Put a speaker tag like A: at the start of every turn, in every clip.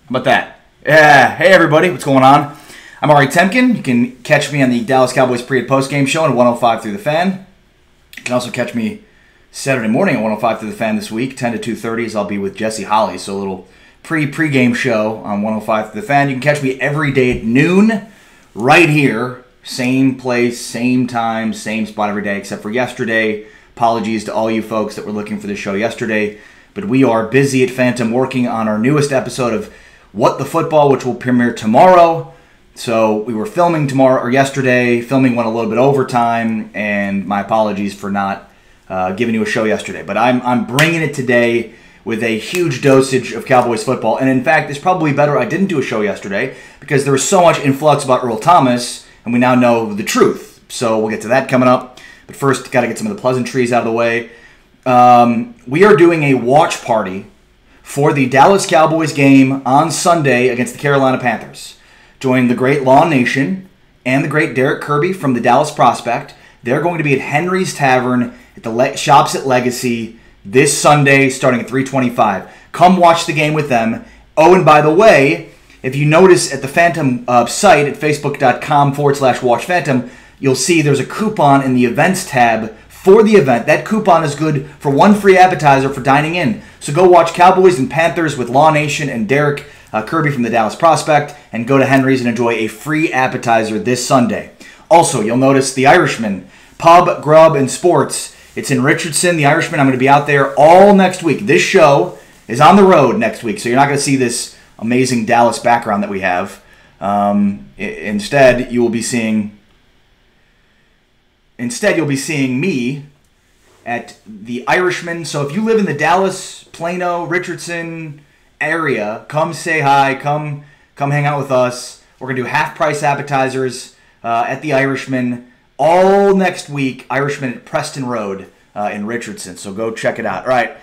A: How about that? Yeah. Hey, everybody. What's going on? I'm Ari Temkin. You can catch me on the Dallas Cowboys pre- and post-game show on 105 through the Fan. You can also catch me Saturday morning at 105 through the Fan this week, 10 to 2:30, as I'll be with Jesse Holly. So a little pre-game show on 105 through the Fan. You can catch me every day at noon right here. Same place, same time, same spot every day, except for yesterday. Apologies to all you folks that were looking for the show yesterday. But we are busy at Fantom working on our newest episode of What the Football, which will premiere tomorrow. So we were filming tomorrow or yesterday. Filming went a little bit overtime, and my apologies for not giving you a show yesterday. But I'm bringing it today with a huge dosage of Cowboys football. And in fact, it's probably better I didn't do a show yesterday because there was so much influx about Earl Thomas, and we now know the truth. So we'll get to that coming up. But first, got to get some of the pleasantries out of the way. We are doing a watch party for the Dallas Cowboys game on Sunday against the Carolina Panthers. Join the great Law Nation and the great Derek Kirby from the Dallas Prospect. They're going to be at Henry's Tavern at the Shops at Legacy this Sunday starting at 3:25. Come watch the game with them. Oh, and by the way, if you notice at the Fantom site at facebook.com/watchfantom, you'll see there's a coupon in the events tab for the event. That coupon is good for one free appetizer for dining in. So go watch Cowboys and Panthers with Law Nation and Derek Kirby from the Dallas Prospect, and go to Henry's and enjoy a free appetizer this Sunday. Also, you'll notice the Irishman, Pub, Grub, and Sports. It's in Richardson. The Irishman, I'm going to be out there all next week. This show is on the road next week, so you're not going to see this amazing Dallas background that we have. Instead, you'll be seeing me at the Irishman. So if you live in the Dallas, Plano, Richardson area, come say hi. Come hang out with us. We're going to do half-price appetizers at the Irishman all next week. Irishman at Preston Road in Richardson. So go check it out. All right.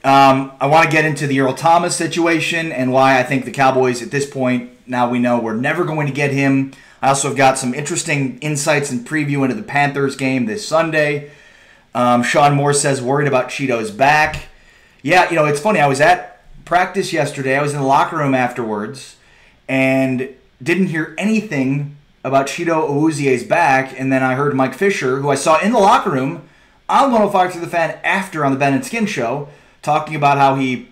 A: I want to get into the Earl Thomas situation and why I think the Cowboys at this point, now we know we're never going to get him. I also have got some interesting insights and preview into the Panthers game this Sunday. Sean Moore says, worried about Cheeto's back. Yeah, it's funny. I was at practice yesterday. I was in the locker room afterwards and didn't hear anything about Cheeto Awuzie's back. And then I heard Mike Fisher, who I saw in the locker room on 105 Through the Fan after on the Ben and Skin show, talking about how he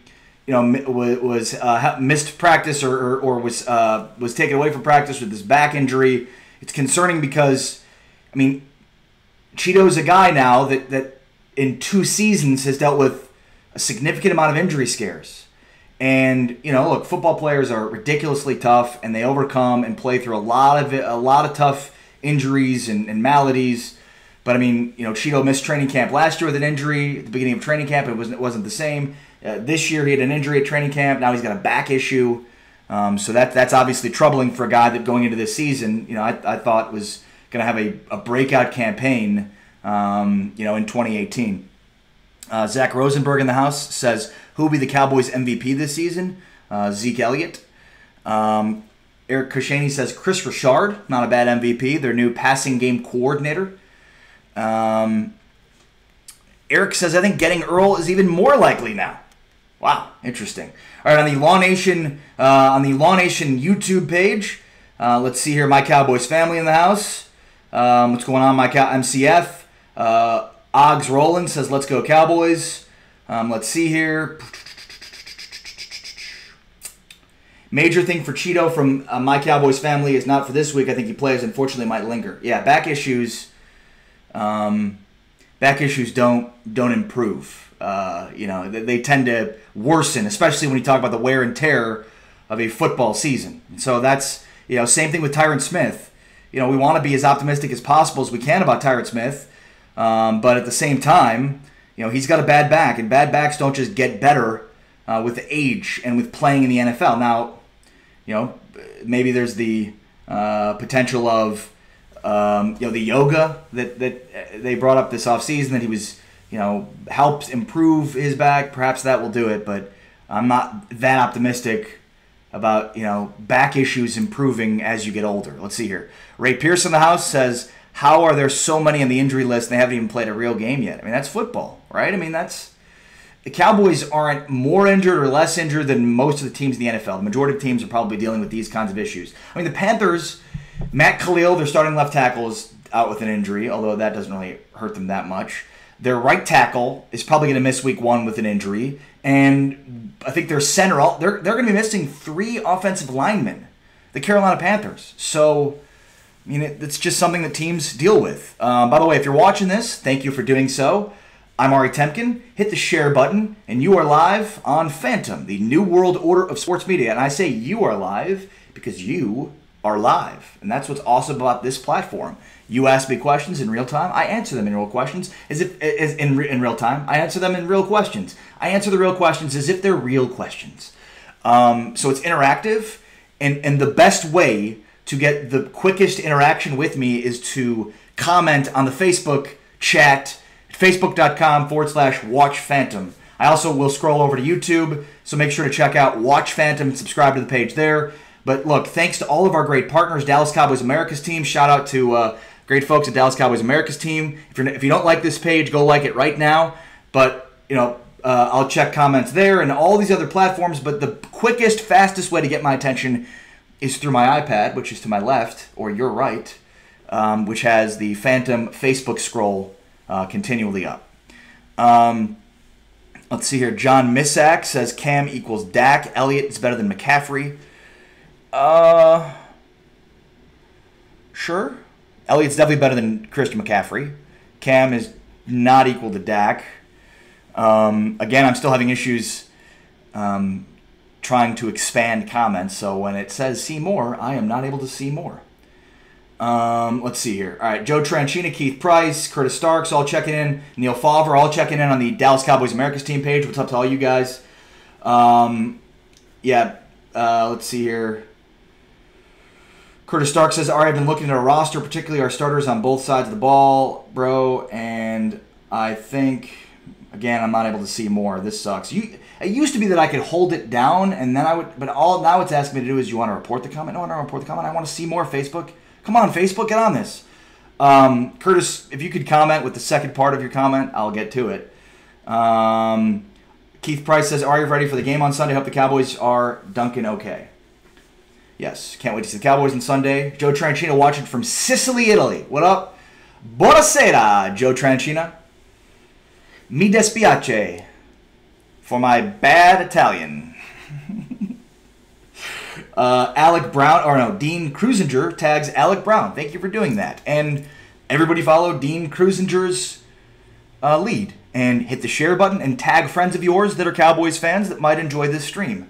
A: was missed practice or was taken away from practice with this back injury. It's concerning because, Cheeto's a guy now that in 2 seasons has dealt with a significant amount of injury scares. And, look, football players are ridiculously tough, and they overcome and play through a lot of tough injuries and maladies. But, Cheeto missed training camp last year with an injury. At the beginning of training camp, it wasn't the same. This year, he had an injury at training camp. Now he's got a back issue. So that's obviously troubling for a guy that going into this season, I thought was going to have a breakout campaign, in 2018. Zach Rosenberg in the house says, who will be the Cowboys MVP this season? Zeke Elliott. Eric Koscielny says, Chris Richard, not a bad MVP, their new passing game coordinator. Eric says, I think getting Earl is even more likely now. Wow, interesting. All right, on the Law Nation YouTube page, let's see here. My Cowboys family in the house. What's going on, MCF? Oggs Roland says, let's go Cowboys. Let's see here. Major thing for Cheeto from My Cowboys family is not for this week. I think he plays. Unfortunately, might linger. Yeah, back issues. Back issues don't improve. They tend to worsen, especially when you talk about the wear and tear of a football season. And so that's same thing with Tyron Smith. We want to be as optimistic as possible as we can about Tyron Smith, but at the same time, he's got a bad back, and bad backs don't just get better with age and with playing in the NFL. Now, maybe there's the potential of the yoga that they brought up this offseason that he was, helped improve his back. Perhaps that will do it, but I'm not that optimistic about, back issues improving as you get older. Let's see here. Ray Pierce in the house says, how are there so many on the injury list and they haven't even played a real game yet? That's football, right? The Cowboys aren't more injured or less injured than most of the teams in the NFL. The majority of teams are probably dealing with these kinds of issues. The Panthers, Matt Khalil, their starting left tackle, is out with an injury, although that doesn't really hurt them that much. Their right tackle is probably going to miss week 1 with an injury. And I think their center, they're going to be missing 3 offensive linemen, the Carolina Panthers. So, it's just something that teams deal with. By the way, if you're watching this, thank you for doing so. I'm Ari Temkin. Hit the share button, and you are live on Fantom, the new world order of sports media. And I say you are live because you are live. And that's what's awesome about this platform. You ask me questions in real time. I answer them in real questions in real time. I answer them in real questions. I answer the real questions as if they're real questions. So it's interactive. And the best way to get the quickest interaction with me is to comment on the Facebook chat, facebook.com/Watch Fantom. I also will scroll over to YouTube, so make sure to check out Watch Fantom and subscribe to the page there. But look, thanks to all of our great partners, Dallas Cowboys America's team. Shout out to great folks at Dallas Cowboys America's team. If you don't like this page, go like it right now. But I'll check comments there and all these other platforms. But the quickest, fastest way to get my attention is through my iPad, which is to my left or your right, which has the Fantom Facebook scroll continually up. Let's see here. John Missack says Cam equals Dak. Elliott is better than McCaffrey. Sure. Elliott's definitely better than Christian McCaffrey. Cam is not equal to Dak. Again, I'm still having issues trying to expand comments, so when it says see more, I am not able to see more. Let's see here. All right, Joe Tranchina, Keith Price, Curtis Starks, all checking in. Neil Favre, all checking in on the Dallas Cowboys America's team page. What's up to all you guys? Let's see here. Curtis Stark says, I've been looking at our roster, particularly our starters on both sides of the ball, bro, and I think, again, I'm not able to see more. This sucks. It used to be that I could hold it down, and then I would, but now it's asking me to do is, you want to report the comment? No, I don't want to report the comment. I want to see more, Facebook. Come on, Facebook, get on this. Curtis, if you could comment with the second part of your comment, I'll get to it. Keith Price says, are you ready for the game on Sunday? Hope the Cowboys are Duncan okay. Yes, can't wait to see the Cowboys on Sunday. Joe Tranchina watching from Sicily, Italy. What up? Buonasera, Joe Tranchina. Mi dispiace for my bad Italian. Dean Cruisinger tags Alec Brown. Thank you for doing that. And everybody follow Dean Cruisinger's lead. And hit the share button and tag friends of yours that are Cowboys fans that might enjoy this stream.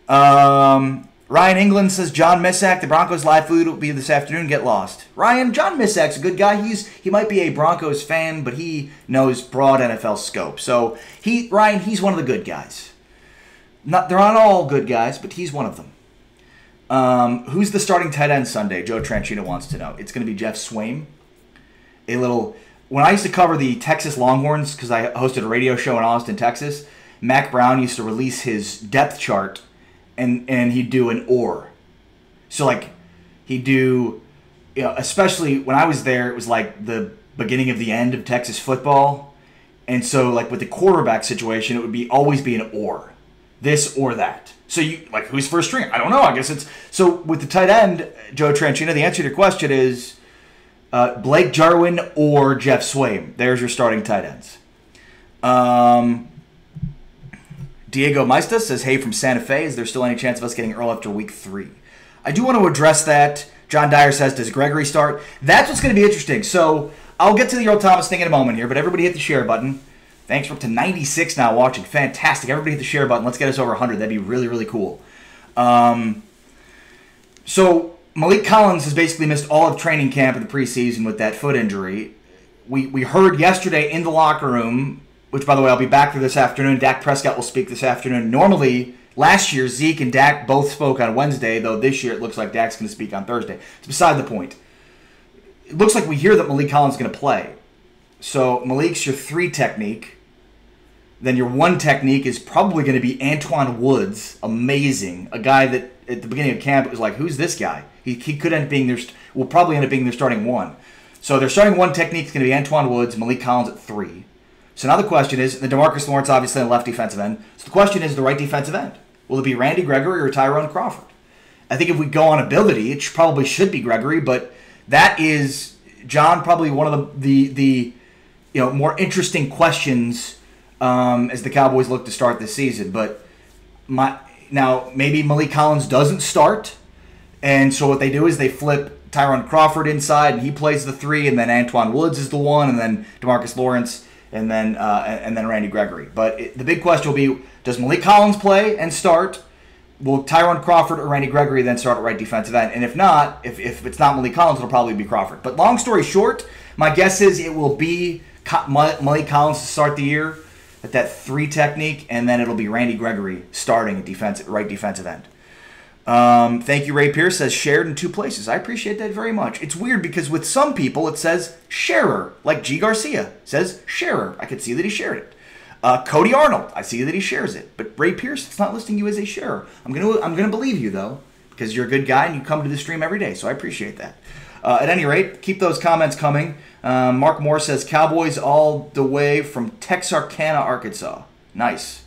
A: Ryan England says, John Missack, the Broncos live food will be this afternoon. Get lost. Ryan, John Missack's a good guy. He might be a Broncos fan, but he knows broad NFL scope. So, he's one of the good guys. They're not all good guys, but he's one of them. Who's the starting tight end Sunday? Joe Tranchina wants to know. It's going to be Jeff Swaim. When I used to cover the Texas Longhorns, because I hosted a radio show in Austin, Texas, Mac Brown used to release his depth chart, and he'd do an or. So, he'd do, especially when I was there, it was like the beginning of the end of Texas football. And so, with the quarterback situation, it would always be an or. This or that. So, who's first string? I don't know. I guess it's... So, with the tight end, Joe Tranchina, the answer to your question is Blake Jarwin or Jeff Swaim. There's your starting tight ends. Diego Maista says, hey, from Santa Fe, is there still any chance of us getting Earl after week 3? I do want to address that. John Dyer says, does Gregory start? That's what's going to be interesting. So, I'll get to the Earl Thomas thing in a moment here, but everybody hit the share button. Thanks. We're up to 96 now watching. Fantastic. Everybody hit the share button. Let's get us over 100. That'd be really, really cool. So, Malik Collins has basically missed all of training camp in the preseason with that foot injury. We heard yesterday in the locker room, which, by the way, I'll be back there this afternoon. Dak Prescott will speak this afternoon. Normally, last year, Zeke and Dak both spoke on Wednesday, though this year it looks like Dak's going to speak on Thursday. It's beside the point. It looks like we hear that Malik Collins is going to play. So, Malik's your 3 technique. Then your 1 technique is probably going to be Antoine Woods. Amazing. A guy that, at the beginning of camp, it was like, who's this guy? He could end up being will probably end up being their starting 1. So, their starting 1 technique is going to be Antoine Woods, Malik Collins at 3. So now the question is, the DeMarcus Lawrence obviously on the left defensive end. So the question is the right defensive end. Will it be Randy Gregory or Tyrone Crawford? I think if we go on ability, it probably should be Gregory, but that is, John, probably one of the more interesting questions as the Cowboys look to start this season. But now maybe Malik Collins doesn't start, and so what they do is they flip Tyrone Crawford inside, and he plays the 3, and then Antoine Woods is the 1, and then DeMarcus Lawrence. And then Randy Gregory. But the big question will be, does Malik Collins play and start? Will Tyrone Crawford or Randy Gregory then start at right defensive end? And if not, if it's not Malik Collins, it'll probably be Crawford. But long story short, my guess is it will be Malik Collins to start the year at that 3 technique, and then it'll be Randy Gregory starting at right defensive end. Thank you, Ray Pierce says shared in 2 places. I appreciate that very much. It's weird because with some people it says sharer, like G. Garcia says sharer. I could see that he shared it. Cody Arnold, I see that he shares it. But Ray Pierce, it's not listing you as a sharer. I'm gonna believe you though, because you're a good guy and you come to the stream every day, so I appreciate that. At any rate, keep those comments coming. Mark Moore says Cowboys all the way from Texarkana, Arkansas. Nice.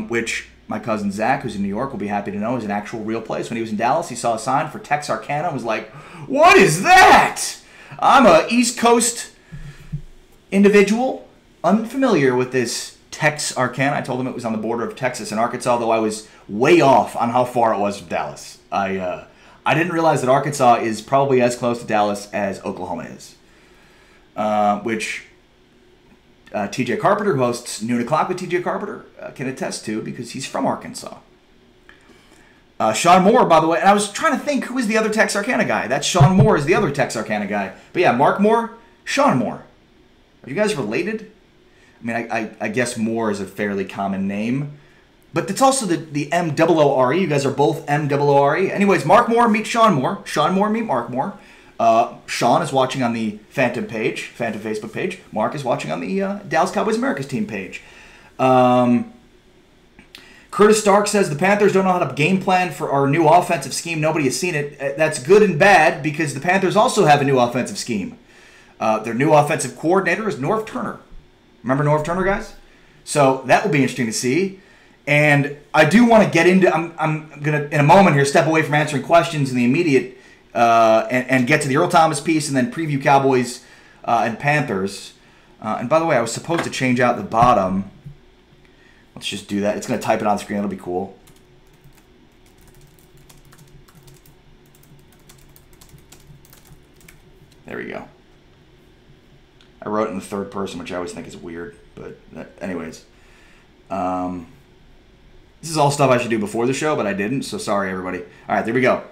A: Which my cousin Zach, who's in New York, will be happy to know is an actual real place. When he was in Dallas, he saw a sign for Texarkana and was like, what is that? I'm a East Coast individual, unfamiliar with this Texarkana. I told him it was on the border of Texas and Arkansas, though I was way off on how far it was from Dallas. I didn't realize that Arkansas is probably as close to Dallas as Oklahoma is, which TJ Carpenter, who hosts Noon O'Clock with TJ Carpenter, can attest to because he's from Arkansas. Sean Moore, by the way, and I was trying to think who is the other Texarkana guy. That's Sean Moore is the other Texarkana guy. But yeah, Mark Moore, Sean Moore. Are you guys related? I mean, I guess Moore is a fairly common name. But it's also the M-O-O-R-E. You guys are both M-O-O-R-E. Anyways, Mark Moore, meet Sean Moore. Sean Moore, meet Mark Moore. Sean is watching on the Fantom page, Fantom Facebook page. Mark is watching on the Dallas Cowboys America's team page. Curtis Stark says the Panthers don't know how to game plan for our new offensive scheme. Nobody has seen it. That's good and bad because the Panthers also have a new offensive scheme. Their new offensive coordinator is Norv Turner. Remember Norv Turner, guys? So that will be interesting to see. And I do want to get into, I'm going to, in a moment here, step away from answering questions in the immediate and get to the Earl Thomas piece and then preview Cowboys and Panthers. And by the way, I was supposed to change out the bottom. Let's just do that. It's going to type it on the screen. That'll be cool. There we go. I wrote it in the third person, which I always think is weird. But anyways. This is all stuff I should do before the show, but I didn't. So sorry, everybody. All right, there we go.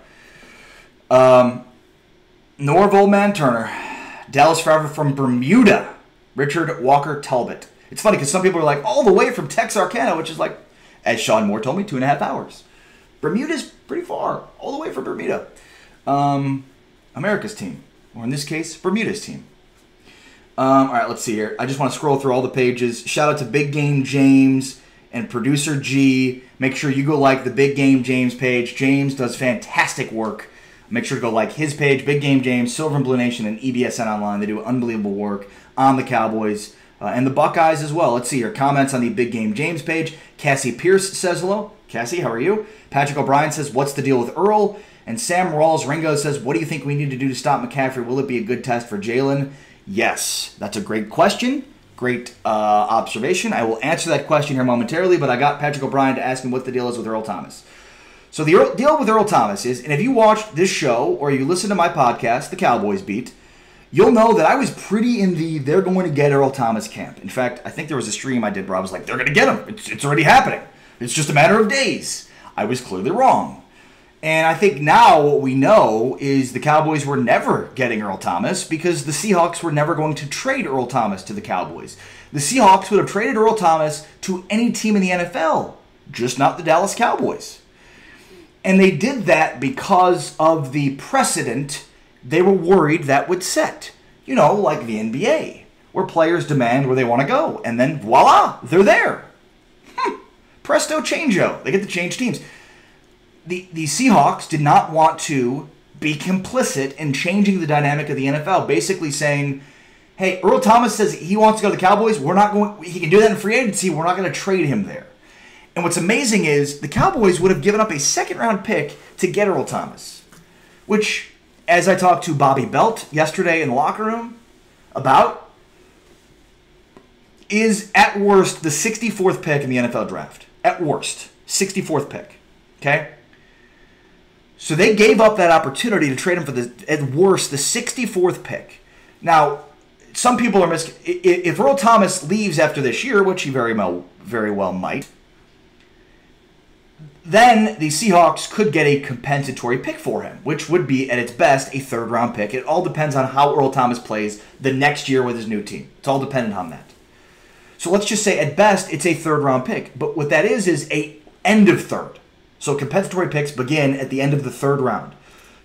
A: Norv Old Man Turner. Dallas Forever from Bermuda. Richard Walker Talbot. It's funny because some people are like, all the way from Texarkana, which is like, as Sean Moore told me, 2.5 hours. Bermuda's pretty far. All the way from Bermuda. America's team. Or in this case, Bermuda's team. All right, let's see here. I just want to scroll through all the pages. Shout out to Big Game James and Producer G. Make sure you go like the Big Game James page. James does fantastic work. Make sure to go like his page, Big Game James, Silver and Blue Nation, and EBSN Online. They do unbelievable work on the Cowboys and the Buckeyes as well. Let's see here. Comments on the Big Game James page. Cassie Pierce says hello. Cassie, how are you? Patrick O'Brien says, what's the deal with Earl? And Sam Rawls Ringo says, what do you think we need to do to stop McCaffrey? Will it be a good test for Jalen? Yes, that's a great question. Great observation. I will answer that question here momentarily, but I got Patrick O'Brien to ask him what the deal is with Earl Thomas. So the deal with Earl Thomas is, and if you watch this show or you listen to my podcast, The Cowboys Beat, you'll know that I was pretty in the they're going to get Earl Thomas camp. In fact, I think there was a stream I did where I was like, they're going to get him. It's already happening. It's just a matter of days. I was clearly wrong. And I think now what we know is the Cowboys were never getting Earl Thomas because the Seahawks were never going to trade Earl Thomas to the Cowboys. The Seahawks would have traded Earl Thomas to any team in the NFL, just not the Dallas Cowboys. And they did that because of the precedent they were worried that would set. You know, like the NBA, where players demand where they want to go. And then, voila, they're there. Presto changeo. They get to change teams. The Seahawks did not want to be complicit in changing the dynamic of the NFL, basically saying, hey, Earl Thomas says he wants to go to the Cowboys. He can do that in free agency. We're not going to trade him there. And what's amazing is the Cowboys would have given up a second-round pick to get Earl Thomas, which, as I talked to Bobby Belt yesterday in the locker room about, is at worst the 64th pick in the NFL draft. At worst, 64th pick. Okay? So they gave up that opportunity to trade him for at worst, the 64th pick. Now, some people are if Earl Thomas leaves after this year, which he very well might, then the Seahawks could get a compensatory pick for him, which would be, at its best, a third-round pick. It all depends on how Earl Thomas plays the next year with his new team. It's all dependent on that. So let's just say, at best, it's a third-round pick. But what that is a end of third. So compensatory picks begin at the end of the third round.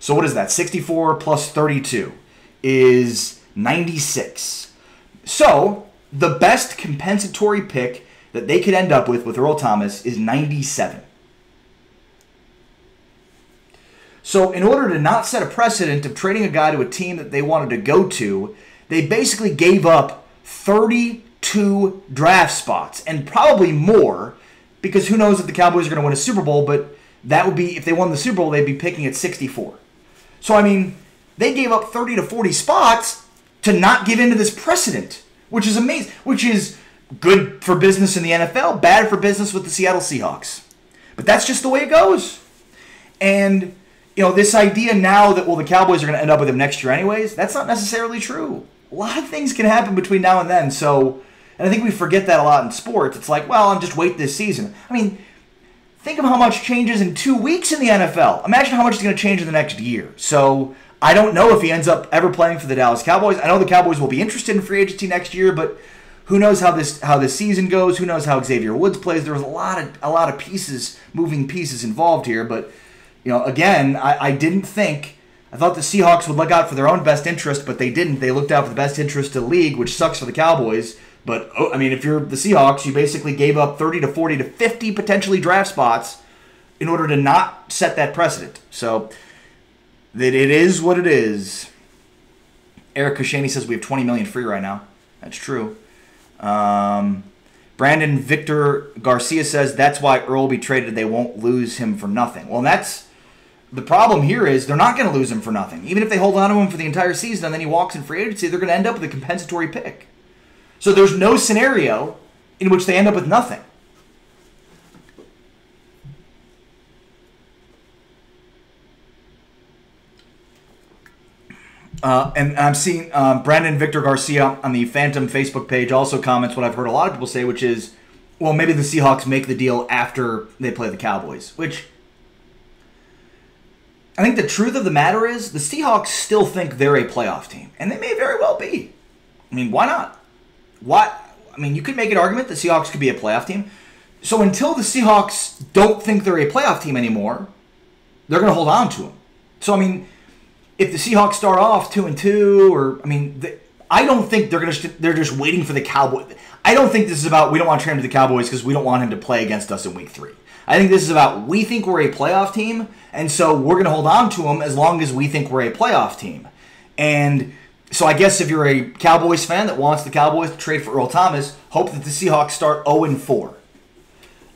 A: So what is that? 64 plus 32 is 96. So the best compensatory pick that they could end up with Earl Thomas is 97. So in order to not set a precedent of trading a guy to a team that they wanted to go to, they basically gave up 32 draft spots, and probably more, because who knows if the Cowboys are going to win a Super Bowl, but that would be, if they won the Super Bowl, they'd be picking at 64. So, I mean, they gave up 30 to 40 spots to not give in to this precedent, which is amazing, which is good for business in the NFL, bad for business with the Seattle Seahawks. But that's just the way it goes. And, you know, this idea now that, well, the Cowboys are going to end up with him next year anyways, that's not necessarily true. A lot of things can happen between now and then, so, and I think we forget that a lot in sports. It's like, well, I'm just wait this season. I mean, think of how much changes in 2 weeks in the NFL. Imagine how much is going to change in the next year. So I don't know if he ends up ever playing for the Dallas Cowboys. I know the Cowboys will be interested in free agency next year, but who knows how this season goes? Who knows how Xavier Woods plays? There's a lot of pieces, moving pieces involved here. But again, I didn't think. I thought the Seahawks would look out for their own best interest, but they didn't. They looked out for the best interest of the league, which sucks for the Cowboys. But, if you're the Seahawks, you basically gave up 30 to 40 to 50 potentially draft spots in order to not set that precedent. So, it is what it is. Eric Koscielny says we have $20 million free right now. That's true. Brandon Victor Garcia says that's why Earl will be traded. They won't lose him for nothing. Well, that's the problem here is they're not going to lose him for nothing. Even if they hold on to him for the entire season and then he walks in free agency, they're going to end up with a compensatory pick. So there's no scenario in which they end up with nothing. And I'm seeing Brandon Victor Garcia on the Fantom Facebook page also comments what I've heard a lot of people say, which is, well, maybe the Seahawks make the deal after they play the Cowboys, which I think the truth of the matter is the Seahawks still think they're a playoff team, and they may very well be. Why not? You could make an argument the Seahawks could be a playoff team. So until the Seahawks don't think they're a playoff team anymore, they're going to hold on to them. So, if the Seahawks start off 2-2, or I don't think they're just waiting for the Cowboys. I don't think this is about we don't want to trade him to the Cowboys because we don't want him to play against us in Week 3. I think this is about we think we're a playoff team, and so we're going to hold on to him as long as we think we're a playoff team. And so I guess if you're a Cowboys fan that wants the Cowboys to trade for Earl Thomas, hope that the Seahawks start 0-4.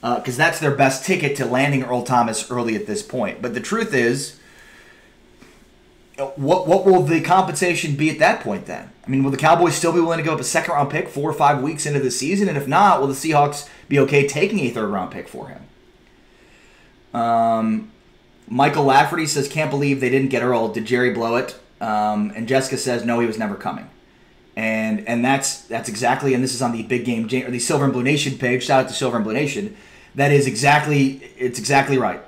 A: Because that's their best ticket to landing Earl Thomas early at this point. But the truth is, what will the compensation be at that point then? Will the Cowboys still be willing to give up a second-round pick 4 or 5 weeks into the season? And if not, will the Seahawks be okay taking a third-round pick for him? Michael Lafferty says, can't believe they didn't get Earl. Did Jerry blow it? And Jessica says, no, he was never coming. And that's exactly, and this is on the Big Game, or the Silver and Blue Nation page. Shout out to Silver and Blue Nation. It's exactly right.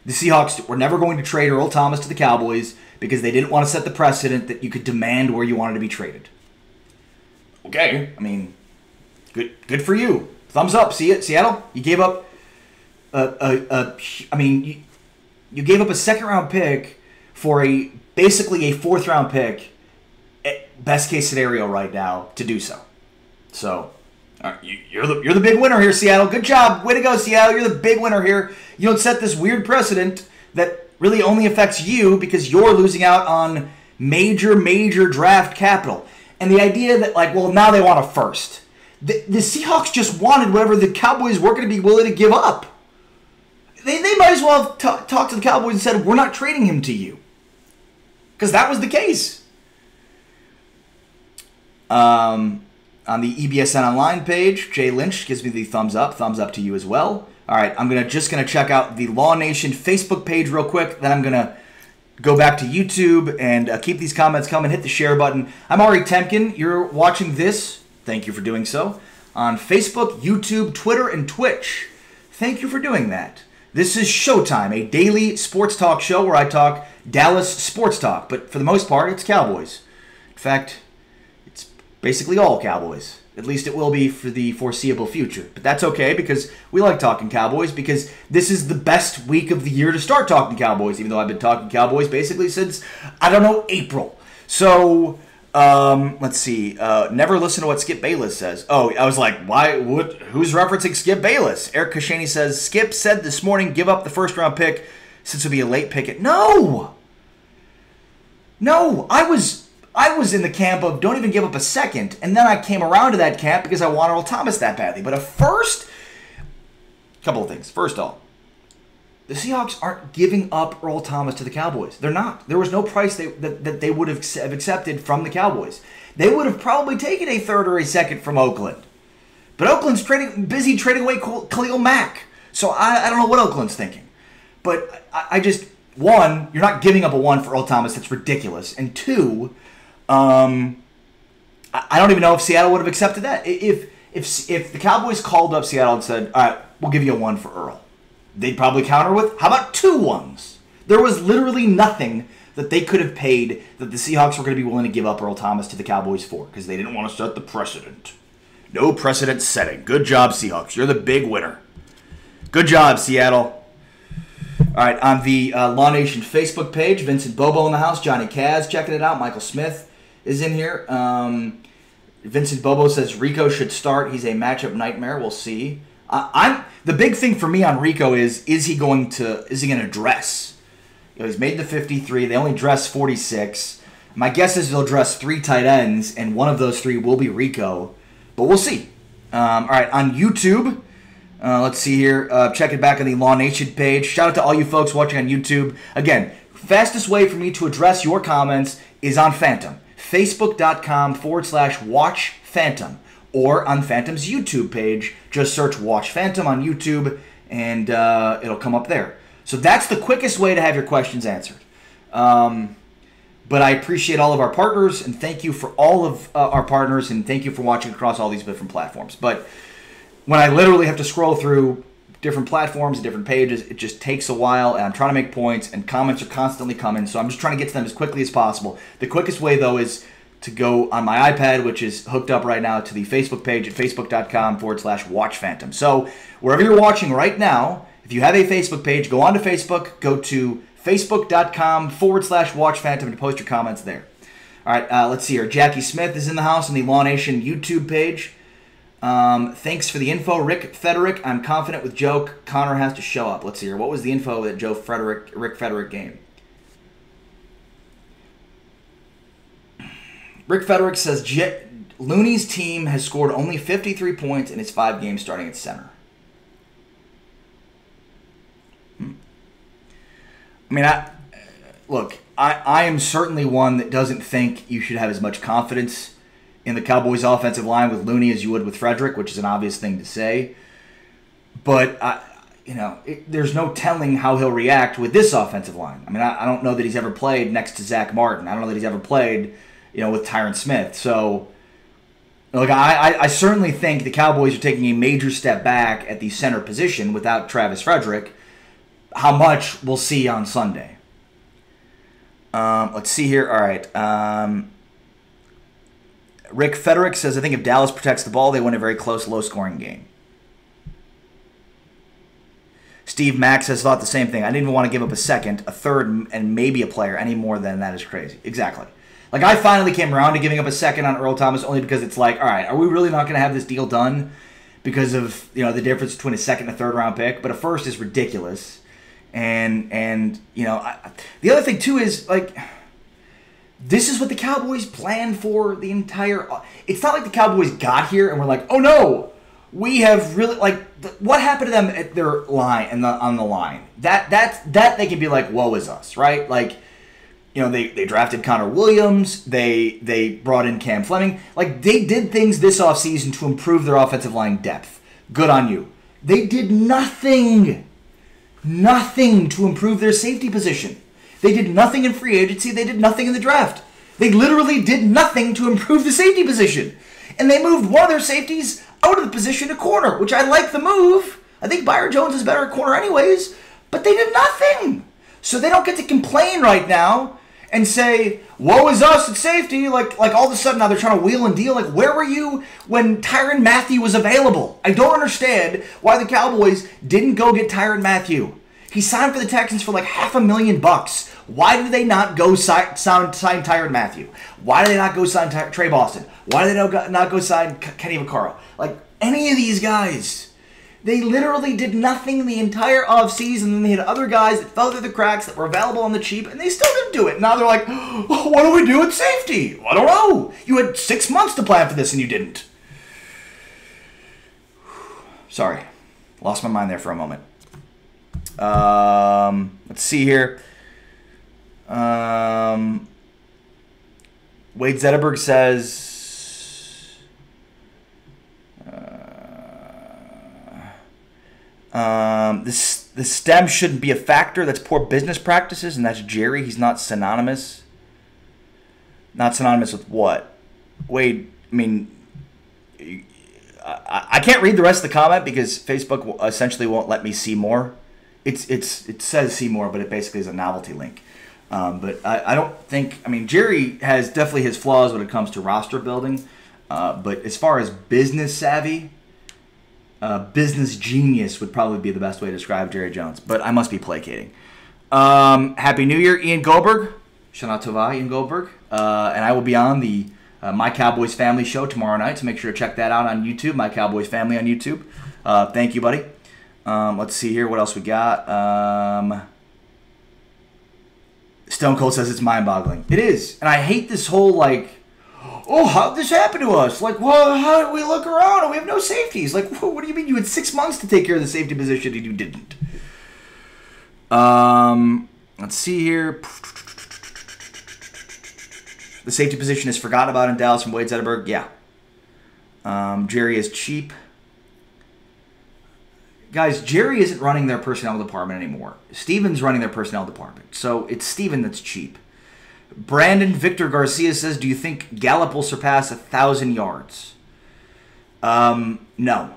A: The Seahawks were never going to trade Earl Thomas to the Cowboys because they didn't want to set the precedent that you could demand where you wanted to be traded. Okay, good for you. Thumbs up, Seattle. You gave up you gave up a second-round pick for basically a fourth-round pick, best case scenario right now, to do so. So, you're the big winner here, Seattle. Good job. Way to go, Seattle. You're the big winner here. You don't set this weird precedent that really only affects you because you're losing out on major draft capital. And the idea that, now they want a first. The Seahawks just wanted whatever the Cowboys were going to be willing to give up. They might as well have talked to the Cowboys and said, we're not trading him to you. Because that was the case. On the EBSN Online page, Jay Lynch gives me the thumbs up. Thumbs up to you as well. All right, I'm just gonna check out the Law Nation Facebook page real quick. Then I'm going to go back to YouTube and keep these comments coming. Hit the share button. I'm Ari Temkin. You're watching this. Thank you for doing so. On Facebook, YouTube, Twitter, and Twitch. Thank you for doing that. This is Showtime, a daily sports talk show where I talk Dallas sports talk. But for the most part, it's Cowboys. In fact, it's basically all Cowboys. At least it will be for the foreseeable future. But that's okay because we like talking Cowboys because this is the best week of the year to start talking Cowboys, even though I've been talking Cowboys basically since, April. So, let's see. Never listen to what Skip Bayless says. Oh, I was like, why? Who's referencing Skip Bayless? Eric Koscielny says, Skip said this morning, give up the first-round pick since it'll be a late pick. No, I was in the camp of don't even give up a second, and then I came around to that camp because I want Earl Thomas that badly. But a first, couple of things. First off, the Seahawks aren't giving up Earl Thomas to the Cowboys. They're not. There was no price that they would have accepted from the Cowboys. They would have probably taken a third or a second from Oakland. But Oakland's busy trading away Khalil Mack. So I don't know what Oakland's thinking. But I just, one, you're not giving up a one for Earl Thomas. That's ridiculous. And two, I don't even know if Seattle would have accepted that. If the Cowboys called up Seattle and said, all right, we'll give you a 1 for Earl. They'd probably counter with, how about 2 1s? There was literally nothing that they could have paid that the Seahawks were going to be willing to give up Earl Thomas to the Cowboys for, because they didn't want to set the precedent. No precedent setting. Good job, Seahawks. You're the big winner. Good job, Seattle. All right, on the Law Nation Facebook page, Vincent Bobo in the house, Johnny Kaz checking it out, Michael Smith is in here. Vincent Bobo says Rico should start. He's a matchup nightmare. We'll see. The big thing for me on Rico is he going to dress? You know, he's made the 53. They only dress 46. My guess is they'll dress 3 tight ends, and one of those 3 will be Rico. But we'll see. All right, on YouTube, let's see here. Check it back on the Law Nation page. Shout out to all you folks watching on YouTube. Again, fastest way for me to address your comments is on Fantom. Facebook.com/watch Fantom. Or on Fantom's YouTube page. Just search Watch Fantom on YouTube, and it'll come up there. So that's the quickest way to have your questions answered. But I appreciate all of our partners, and thank you for all of our partners, and thank you for watching across all these different platforms. But when I literally have to scroll through different platforms and different pages, it just takes a while, and I'm trying to make points, and comments are constantly coming, so I'm just trying to get to them as quickly as possible. The quickest way, though, is to go on my iPad, which is hooked up right now to the Facebook page at facebook.com/watch Fantom. So wherever you're watching right now, if you have a Facebook page, go onto Facebook, go to facebook.com/watch Fantom and post your comments there. All right, let's see here. Jackie Smith is in the house on the Law Nation YouTube page. Thanks for the info, Rick Frederick. I'm confident with Joe. Connor has to show up. Let's see here. What was the info that Rick Frederick gave? Rick Frederick says Looney's team has scored only 53 points in its 5 games starting at center. I mean, I am certainly one that doesn't think you should have as much confidence in the Cowboys' offensive line with Looney as you would with Frederick, which is an obvious thing to say. But, there's no telling how he'll react with this offensive line. I mean, I don't know that he's ever played next to Zach Martin. I don't know that he's ever played, with Tyron Smith. So, I certainly think the Cowboys are taking a major step back at the center position without Travis Frederick. How much we'll see on Sunday. Let's see here. All right. Rick Frederick says, I think if Dallas protects the ball, they win a very close, low-scoring game. Steve Max has thought the same thing. I didn't even want to give up a second, a third, and maybe a player. Any more than that is crazy. Exactly. I finally came around to giving up a second on Earl Thomas only because it's like, all right, are we really not going to have this deal done because of, the difference between a second and a third-round pick? But a first is ridiculous. And the other thing, too, is, this is what the Cowboys planned for the entire... It's not like the Cowboys got here and were like, oh, no, we have really... what happened to them at their line and on the line? That they can be like, woe is us, right? They drafted Connor Williams. They brought in Cam Fleming. They did things this offseason to improve their offensive line depth. Good on you. They did nothing to improve their safety position. They did nothing in free agency. They did nothing in the draft. They literally did nothing to improve the safety position. And they moved one of their safeties out of the position to corner, which I like the move. I think Byron Jones is better at corner anyways, but they did nothing. So they don't get to complain right now and say, woe is us at safety. Like all of a sudden now they're trying to wheel and deal. Where were you when Tyrann Mathieu was available? I don't understand why the Cowboys didn't go get Tyrann Mathieu. He signed for the Texans for $500,000. Why did they not go sign Tyrann Mathieu? Why did they not go sign Trey Boston? Why did they not go sign Kenny Vaccaro? Any of these guys. They literally did nothing the entire offseason, and they had other guys that fell through the cracks that were available on the cheap, and they still didn't do it. Now they're like, oh, what do we do at safety? I don't know. You had 6 months to plan for this, and you didn't. Sorry. Lost my mind there for a moment. Let's see here. Wade Zetterberg says... the stem shouldn't be a factor. That's poor business practices, and that's Jerry. He's not synonymous. Not synonymous with what? Wade, I mean, I can't read the rest of the comment because Facebook essentially won't let me see more. It says see more, but it basically is a novelty link. But I don't think, I mean, Jerry has definitely his flaws when it comes to roster building. But as far as business savvy, business genius would probably be the best way to describe Jerry Jones. But I must be placating. Happy New Year, Ian Goldberg. Shana Tova, Ian Goldberg. And I will be on the My Cowboys Family show tomorrow night, so make sure to check that out on YouTube, My Cowboys Family on YouTube. Thank you, buddy. Let's see here. What else we got? Stone Cold says it's mind-boggling. It is. And I hate this whole, like, oh, how did this happen to us? Like, well, how did we look around and we have no safeties? Like, what do you mean you had 6 months to take care of the safety position and you didn't? Let's see here. The safety position is forgotten about in Dallas from Wade Zetterberg. Yeah. Jerry is cheap. Guys, Jerry isn't running their personnel department anymore. Steven's running their personnel department. So it's Steven that's cheap. Brandon Victor Garcia says, do you think Gallup will surpass 1,000 yards? No.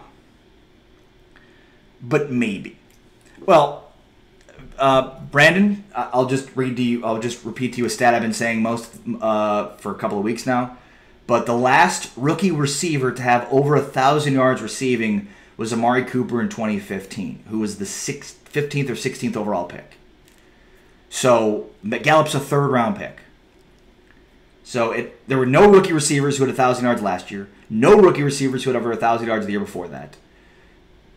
A: But maybe. Well, Brandon, I'll just repeat to you a stat I've been saying for a couple of weeks now. But the last rookie receiver to have over 1,000 yards receiving was Amari Cooper in 2015, who was the 15th or 16th overall pick. So Gallup's a third-round pick. So there were no rookie receivers who had 1,000 yards last year. No rookie receivers who had over 1,000 yards the year before that.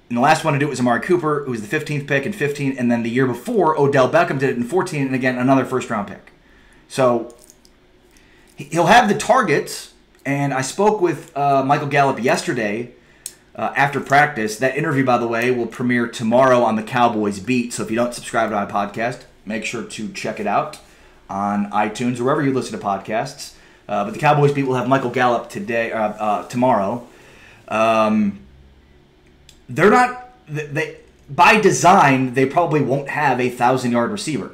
A: And the last one to do it was Amari Cooper, who was the 15th pick in 15, and then the year before, Odell Beckham did it in 14, and again, another first-round pick. So he'll have the targets, and I spoke with Michael Gallup yesterday after practice. That interview, by the way, will premiere tomorrow on the Cowboys Beat, so if you don't subscribe to my podcast, make sure to check it out on iTunes or wherever you listen to podcasts. But the Cowboys Beat will have Michael Gallup tomorrow. They're not. By design, they probably won't have a 1,000-yard receiver.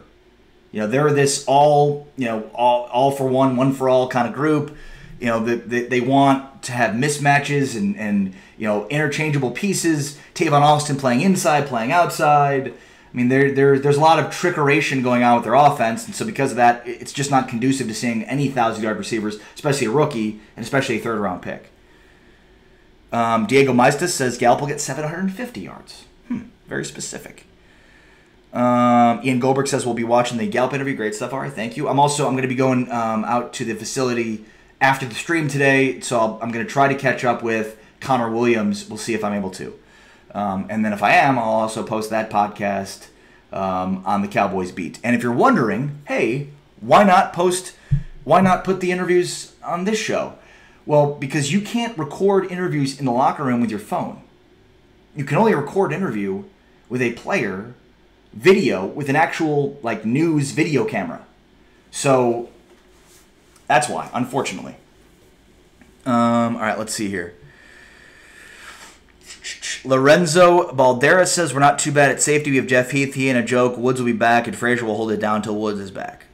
A: You know, they're this all for one for all kind of group. You know, they want to have mismatches and interchangeable pieces. Tavon Austin playing inside, playing outside. I mean, there's a lot of trickeration going on with their offense, and so because of that, it's just not conducive to seeing any 1,000-yard receivers, especially a rookie, and especially a third-round pick. Diego Maestas says Gallup will get 750 yards. Very specific. Ian Goldberg says we'll be watching the Gallup interview. Great stuff, Ari. Thank you. I'm going to be going out to the facility after the stream today, so I'm going to try to catch up with Connor Williams. We'll see if I'm able to. And then if I am, I'll also post that podcast on the Cowboys Beat. And if you're wondering, hey, why not put the interviews on this show? Well, because you can't record interviews in the locker room with your phone. You can only record an interview with a player video with an actual news video camera. So that's why, unfortunately. All right, let's see here. Lorenzo Baldera says we're not too bad at safety. We have Jeff Heath. He ain't a joke. Woods will be back, and Frazier will hold it down until Woods is back.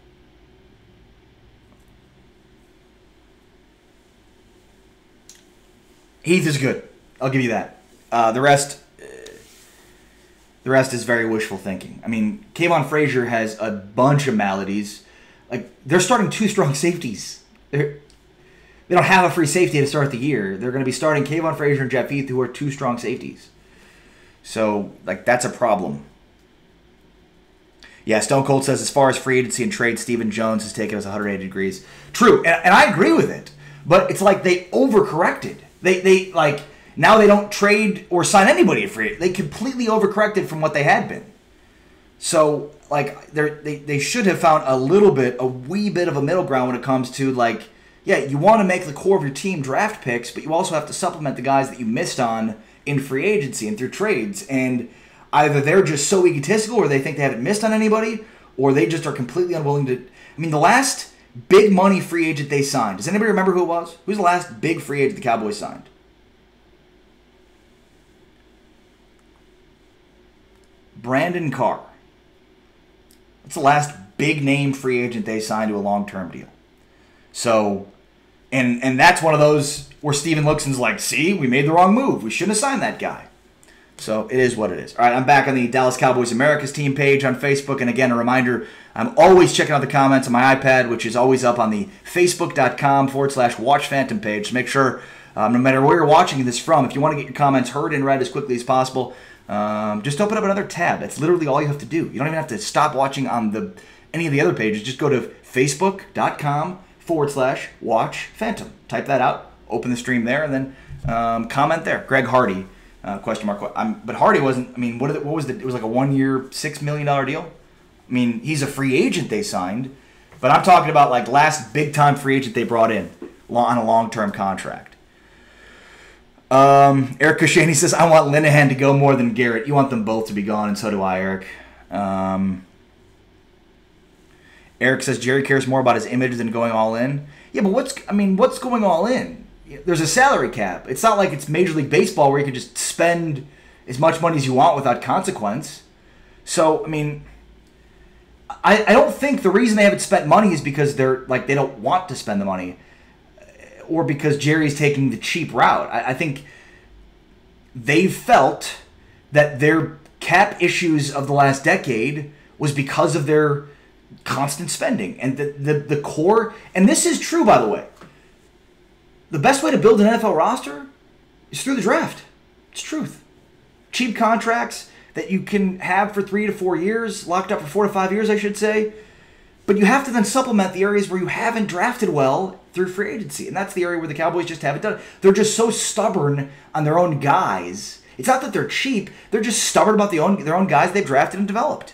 A: Heath is good. I'll give you that. The rest is very wishful thinking. I mean, Kayvon Frazier has a bunch of maladies. They're starting two strong safeties. They don't have a free safety to start the year. They're going to be starting Kayvon Frazier and Jeff Heath, who are two strong safeties. So, that's a problem. Yeah, Stone Cold says, as far as free agency and trade, Stephen Jones has taken us 180 degrees. True, and I agree with it. But it's like they overcorrected. They now they don't trade or sign anybody at free. They completely overcorrected from what they had been. So, they should have found a wee bit of a middle ground when it comes to, yeah, you want to make the core of your team draft picks, but you also have to supplement the guys that you missed on in free agency and through trades. And either they're just so egotistical or they think they haven't missed on anybody, or they just are completely unwilling to... I mean, the last big money free agent they signed, does anybody remember who it was? Who's the last big free agent the Cowboys signed? Brandon Carr. That's the last big name free agent they signed to a long-term deal. So, And that's one of those where Steven looks and's like, see, we made the wrong move. We shouldn't have signed that guy. So it is what it is. All right, I'm back on the Dallas Cowboys America's team page on Facebook. And again, a reminder, I'm always checking out the comments on my iPad, which is always up on the facebook.com/watch Fantom page. So make sure, no matter where you're watching this from, if you want to get your comments heard and read as quickly as possible, just open up another tab. That's literally all you have to do. You don't even have to stop watching on any of the other pages. Just go to facebook.com/watch Fantom. Type that out, open the stream there, and then comment there. Greg Hardy. Question mark. But Hardy wasn't. I mean, what was it? It was like a 1-year, $6 million deal. I mean, he's a free agent they signed, but I'm talking about like last big time free agent they brought in on a long-term contract. Eric Kashani says, "I want Linehan to go more than Garrett. You want them both to be gone, and so do I, Eric." Eric says Jerry cares more about his image than going all in. Yeah, but what's going all in? There's a salary cap. It's not like it's Major League Baseball where you can just spend as much money as you want without consequence. So, I mean, I don't think the reason they haven't spent money is because they don't want to spend the money or because Jerry's taking the cheap route. I think they've felt that their cap issues of the last decade was because of their constant spending. And the core, and this is true, by the way, the best way to build an NFL roster is through the draft. It's truth. Cheap contracts that you can have for 3 to 4 years, locked up for 4 to 5 years, I should say. But you have to then supplement the areas where you haven't drafted well through free agency. And that's the area where the Cowboys just haven't done it. They're just so stubborn on their own guys. It's not that they're cheap. They're just stubborn about their own guys they've drafted and developed.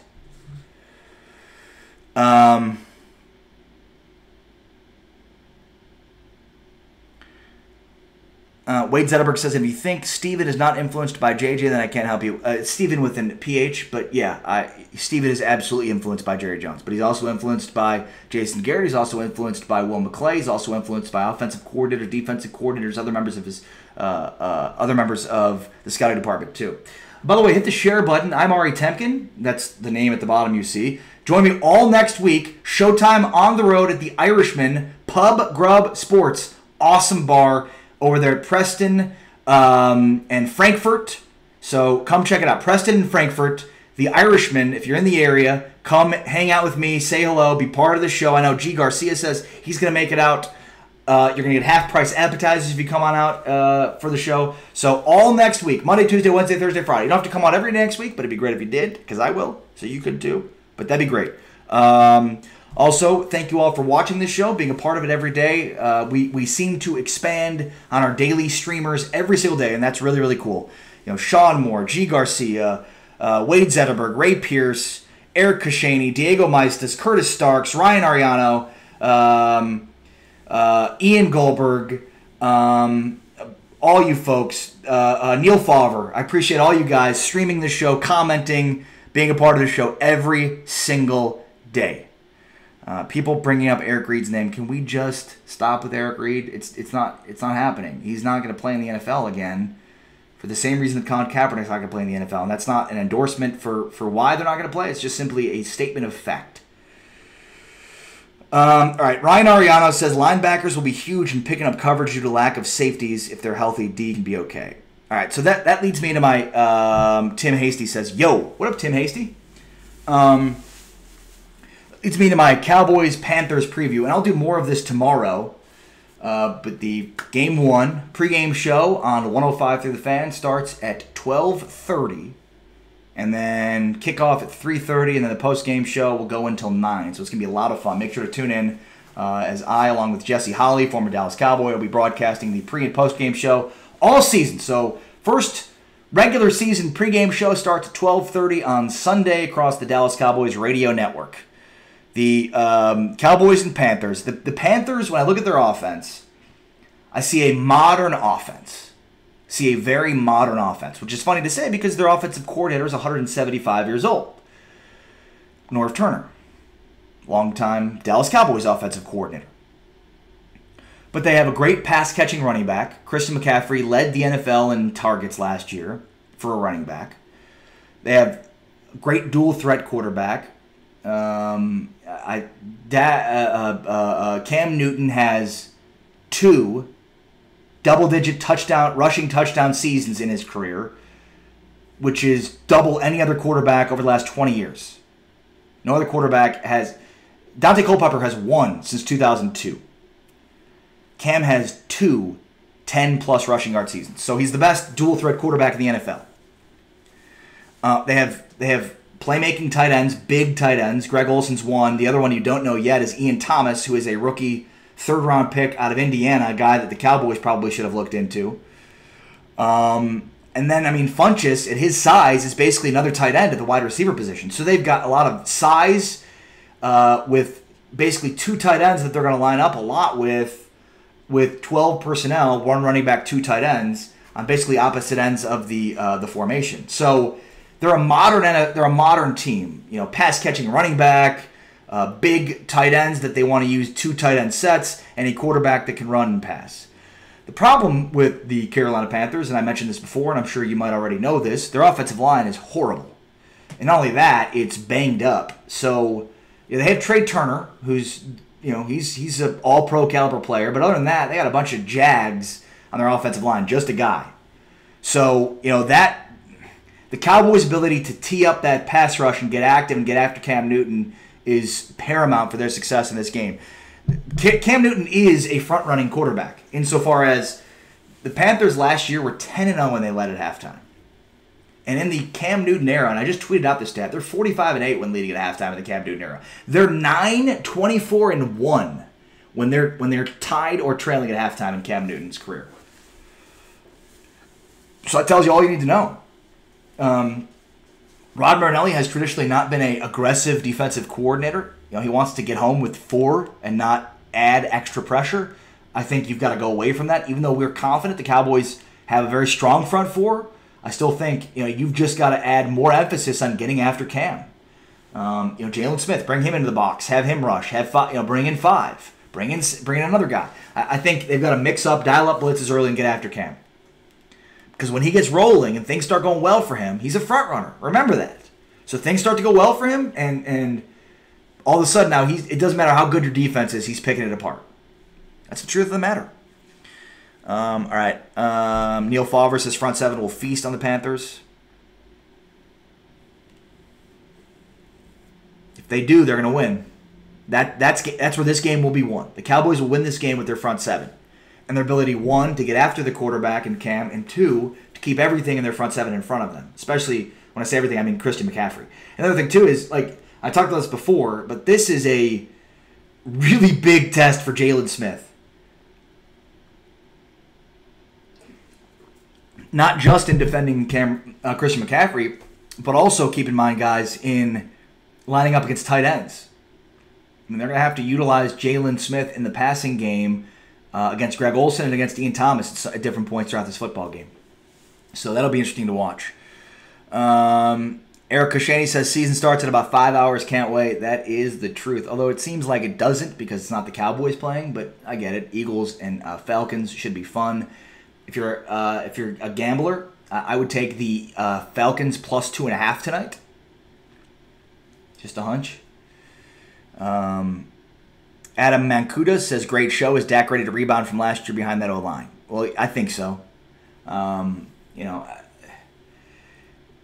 A: Wade Zetterberg says, if you think Steven is not influenced by JJ, then I can't help you. Steven with an PH, but yeah, Steven is absolutely influenced by Jerry Jones. But he's also influenced by Jason Garrett. He's also influenced by Will McClay. He's also influenced by offensive coordinators, defensive coordinators, other members of the scouting department too. By the way, hit the share button. I'm Ari Temkin. That's the name at the bottom you see. Join me all next week. Showtime on the road at the Irishman Pub Grub Sports. Awesome bar over there at Preston and Frankfurt. So come check it out. Preston and Frankfurt, the Irishman. If you're in the area, come hang out with me, say hello, be part of the show. I know G. Garcia says he's going to make it out. You're going to get half-price appetizers if you come on out for the show. So all next week, Monday, Tuesday, Wednesday, Thursday, Friday. You don't have to come on every day next week, but it'd be great if you did, because I will. So you could too. But that'd be great. Also, thank you all for watching this show, being a part of it every day. We seem to expand on our daily streamers every single day, and that's really, really cool. You know, Sean Moore, G. Garcia, Wade Zetterberg, Ray Pierce, Eric Kashani, Diego Maestas, Curtis Starks, Ryan Ariano, Ian Goldberg, all you folks, Neil Favre. I appreciate all you guys streaming the show, commenting, being a part of the show every single day. People bringing up Eric Reed's name. Can we just stop with Eric Reed? It's not happening. He's not going to play in the NFL again for the same reason that Colin Kaepernick's not going to play in the NFL. And that's not an endorsement for why they're not going to play. It's just simply a statement of fact. All right, Ryan Ariano says linebackers will be huge in picking up coverage due to lack of safeties. If they're healthy, D can be okay. All right, so that leads me to my Tim Hasty says, yo, what up, Tim Hasty? Leads me to my Cowboys-Panthers preview, and I'll do more of this tomorrow. But the Game 1 pregame show on 105 Through the Fan starts at 12:30, and then kickoff at 3:30, and then the postgame show will go until 9. So it's going to be a lot of fun. Make sure to tune in as I, along with Jesse Holley, former Dallas Cowboy, will be broadcasting the pre- and postgame show all season. So first regular season pregame show starts at 12:30 on Sunday across the Dallas Cowboys radio network. The Cowboys and Panthers. The Panthers, when I look at their offense, I see a modern offense. See a very modern offense, which is funny to say because their offensive coordinator is 175 years old. Norv Turner, longtime Dallas Cowboys offensive coordinator. But they have a great pass-catching running back. Christian McCaffrey led the NFL in targets last year for a running back. They have a great dual-threat quarterback. Cam Newton has 2 double-digit rushing touchdown seasons in his career, which is double any other quarterback over the last 20 years. No other quarterback has. Dante Culpepper has 1 since 2002. Cam has 2 10-plus rushing yard seasons. So he's the best dual-threat quarterback in the NFL. They have playmaking tight ends, big tight ends. Greg Olson's 1. The other one you don't know yet is Ian Thomas, who is a rookie third-round pick out of Indiana, a guy that the Cowboys probably should have looked into. And then, Funchess, at his size, is basically another tight end at the wide receiver position. So they've got a lot of size with basically 2 tight ends that they're going to line up a lot with 12 personnel, 1 running back, 2 tight ends on basically opposite ends of the formation. So they're a modern team. Pass catching running back, big tight ends that they want to use 2 tight end sets, and a quarterback that can run and pass. The problem with the Carolina Panthers, and I mentioned this before, and I'm sure you might already know this, their offensive line is horrible. And not only that, it's banged up. So they have Trey Turner, who's he's an all-pro caliber player, but other than that, they got a bunch of jags on their offensive line, just a guy. So that the Cowboys' ability to tee up that pass rush and get active and get after Cam Newton is paramount for their success in this game. Cam Newton is a front-running quarterback insofar as the Panthers last year were 10-0 when they led at halftime. And in the Cam Newton era, and I just tweeted out this stat, they're 45-8 when leading at halftime in the Cam Newton era. They're 9-24-1 when they're tied or trailing at halftime in Cam Newton's career. So that tells you all you need to know. Rod Marinelli has traditionally not been an aggressive defensive coordinator. He wants to get home with 4 and not add extra pressure. I think you've got to go away from that. Even though we're confident the Cowboys have a very strong front 4, I still think you've just got to add more emphasis on getting after Cam. Jalen Smith, bring him into the box, have him rush, bring in 5, bring in another guy. I think they've got to mix up, dial up blitzes early, and get after Cam. Because when he gets rolling and things start going well for him, he's a front runner. Remember that. So things start to go well for him, and all of a sudden now it doesn't matter how good your defense is, he's picking it apart. That's the truth of the matter. All right. Neil Favre says front 7 will feast on the Panthers. If they do, they're going to win. That's where this game will be won. The Cowboys will win this game with their front 7. And their ability, 1, to get after the quarterback and Cam, and 2, to keep everything in their front 7 in front of them. Especially when I say everything, I mean Christian McCaffrey. Another thing, too, is, I talked about this before, but this is a really big test for Jalen Smith. Not just in defending Christian McCaffrey, but also keep in mind, guys, in lining up against tight ends. They're going to have to utilize Jalen Smith in the passing game against Greg Olson and against Ian Thomas at different points throughout this football game. So that'll be interesting to watch. Eric Koscielny says season starts in about 5 hours. Can't wait. That is the truth. Although it seems like it doesn't because it's not the Cowboys playing, but I get it. Eagles and Falcons should be fun. If you're a gambler, I would take the Falcons plus 2.5 tonight. Just a hunch. Adam Mancuda says, great show. Is Dak ready to rebound from last year behind that O-line? Well, I think so.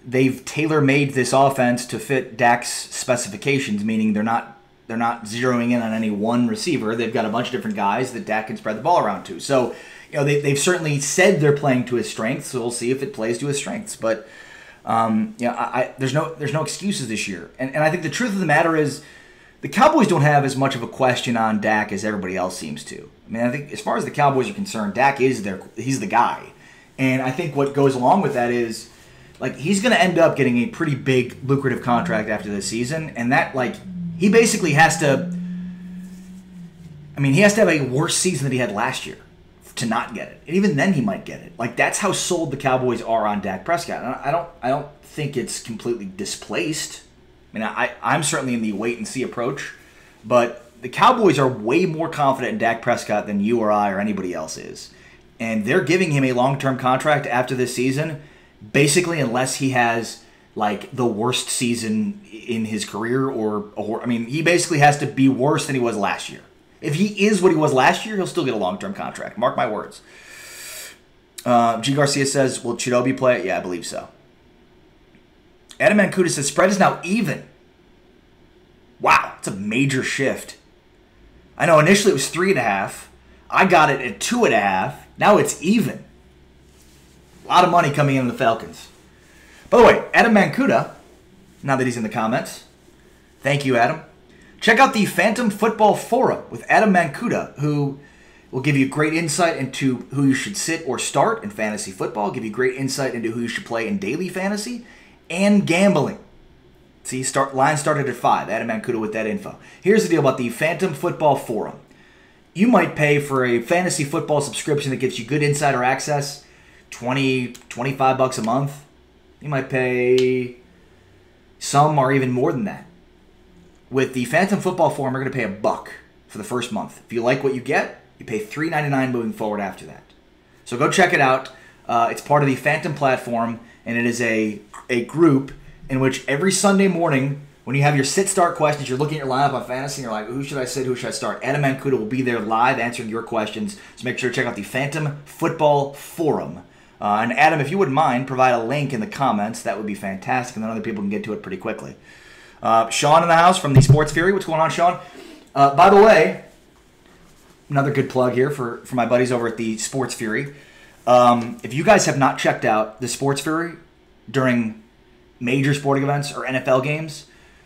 A: They've tailor-made this offense to fit Dak's specifications, meaning they're not zeroing in on any one receiver. They've got a bunch of different guys that Dak can spread the ball around to. So, they've certainly said they're playing to his strengths, so we'll see if it plays to his strengths. But, there's no excuses this year. And I think the truth of the matter is, the Cowboys don't have as much of a question on Dak as everybody else seems to. I think as far as the Cowboys are concerned, Dak is he's the guy. And I think what goes along with that is, he's going to end up getting a pretty big, lucrative contract after this season. And that, he basically has to, he has to have a worse season than he had last year to not get it. And even then he might get it. That's how sold the Cowboys are on Dak Prescott. And I don't think it's completely displaced. I'm certainly in the wait-and-see approach, but the Cowboys are way more confident in Dak Prescott than you or I or anybody else is. And they're giving him a long-term contract after this season, basically unless he has, the worst season in his career or he basically has to be worse than he was last year. If he is what he was last year, he'll still get a long-term contract. Mark my words. G. Garcia says, will Chidobe play it? Yeah, I believe so. Adam Mancuda says, spread is now even. Wow, it's a major shift. I know initially it was 3.5. I got it at 2.5. Now it's even. A lot of money coming in the Falcons. By the way, Adam Mancuda, now that he's in the comments, thank you, Adam. Check out the Fantom Football Forum with Adam Mancuda, who will give you great insight into who you should sit or start in fantasy football, give you great insight into who you should play in daily fantasy, and gambling. See, line started at 5. Adam Mancuda with that info. Here's the deal about the Fantom Football Forum. You might pay for a fantasy football subscription that gives you good insider access, $20, $25 a month. You might pay some or even more than that. With the Fantom Football Forum, you're going to pay $1 for the first month. If you like what you get, you pay $3.99 moving forward after that. So go check it out. It's part of the Fantom platform, and it is a group in which every Sunday morning, when you have your sit-start questions, you're looking at your lineup on fantasy, and you're like, who should I sit, who should I start? Adam Mancuda will be there live answering your questions, so make sure to check out the Fantom Football Forum. And Adam, if you wouldn't mind, provide a link in the comments. That would be fantastic, and then other people can get to it pretty quickly. Sean in the house from the Sports Fury. What's going on, Sean? By the way, another good plug here for my buddies over at the Sports Fury. If you guys have not checked out the Sports Fury during major sporting events or NFL games,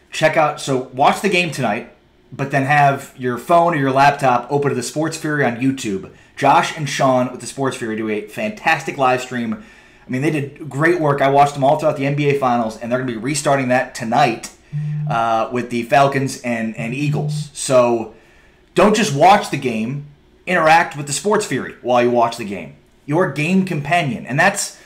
A: check out. So watch the game tonight, but then have your phone or your laptop open to the Sports Fury on YouTube. Josh and Sean with the Sports Fury do a fantastic live stream. I mean, they did great work. I watched them all throughout the NBA Finals, and they're going to be restarting that tonight with the Falcons and Eagles. So don't just watch the game. Interact with the Sports Fury while you watch the game. Your game companion. And that's,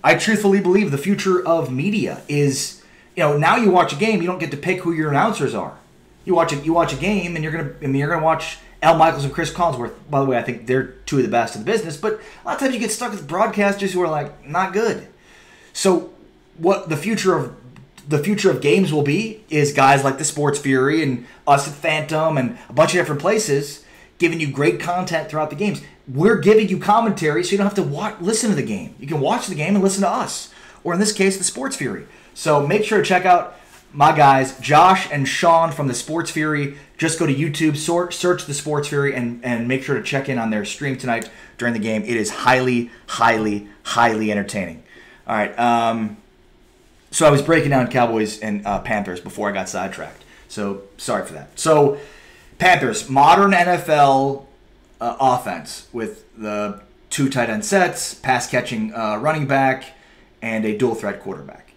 A: I truthfully believe, the future of media is, now you watch a game, you don't get to pick who your announcers are. You watch a game, and you're gonna watch Al Michaels and Chris Collinsworth. By the way, I think they're two of the best in the business, but a lot of times you get stuck with broadcasters who are like not good. So what the future of games will be is guys like the Sports Fury and us at Fantom and a bunch of different places giving you great content throughout the games. We're giving you commentary so you don't have to listen to the game. You can watch the game and listen to us, or in this case, the Sports Fury. So make sure to check out my guys, Josh and Sean from the Sports Fury. Just go to YouTube, search the Sports Fury, and make sure to check in on their stream tonight during the game. It is highly, highly, highly entertaining. All right. So I was breaking down Cowboys and Panthers before I got sidetracked. So sorry for that. So Panthers, modern NFL offense with the 2 tight end sets, pass-catching running back, and a dual-threat quarterback.